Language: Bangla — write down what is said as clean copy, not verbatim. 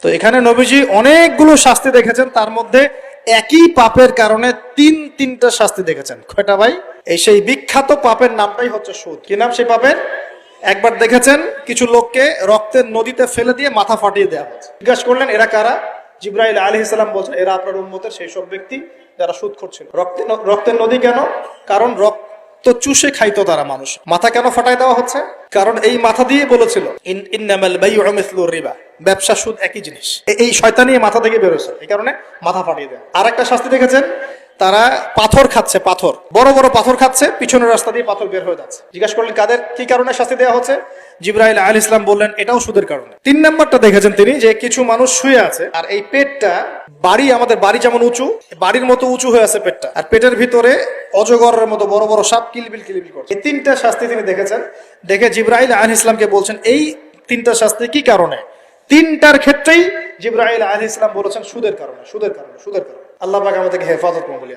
তো এখানে নবীজি অনেকগুলো শাস্তি দেখেছেন, তার মধ্যে একই পাপের কারণে তিনটা শাস্তি দেখেছেন। কয়টা ভাই? এই সেই বিখ্যাত পাপের নামটাই হচ্ছে সুদ। কি নাম সেই পাপের? একবার দেখেছেন কিছু লোককে রক্তের নদীতে ফেলে দিয়ে মাথা ফাটিয়ে দেওয়া হচ্ছে। জিজ্ঞাসা করলেন এরা কারা? জিবরাইল আলাইহিস সালাম বলছেন এরা আপনার উম্মতের সেই সব ব্যক্তি যারা সুদখোর ছিল। রক্তের নদী কেন? কারণ রক্ত চুষে খাইতো তারা মানুষ। মাথা কেন ফাটাই দেওয়া হচ্ছে? কারণ এই মাথা দিয়ে বলেছিল ইন্নামাল বাইউ মিসলুর রিবা, ব্যবসা সুদ একই জিনিস। এই শয়তানি মাথা থেকে বেরোছে, এই কারণে মাথা ফাটিয়ে দেয়। আর একটা শাস্তি দেখেছেন, তারা পাথর খাচ্ছে, পাথর বড় বড় পাথর খাচ্ছে, পিছনের রাস্তা দিয়ে পাথর বের হয়ে যাচ্ছে। জিজ্ঞাসা করলেন কাদের কি কারণে শাস্তি দেওয়া হচ্ছে? জিবরাইল আলাইহিস সালাম বললেন এটাও সুদের কারণে। 3 নাম্বারটা দেখেছেন তিনি, যে কিছু মানুষ শুয়ে আছে আর এই পেটটা আমাদের বাড়ি যেমন উঁচু, বাড়ির মতো উঁচু হয়ে আছে পেটটা, আর পেটের ভিতরে অজগরের মতো বড় বড় সাপ কিলবিল কিলবিল করছে। এই 3টা শাস্তি তিনি দেখেছেন। দেখে জিবরাইল আলাইহিস সালামকে বলছেন এই 3টা শাস্তি কি কারণে? 3টার ক্ষেত্রেই জিবরাইল আলাইহিস সালাম বলেছেন সুদের কারণে, সুদের কারণে, সুদের কারণে। আল্লাহ পাক আমাদেরকে হেফাজত করুন বলি।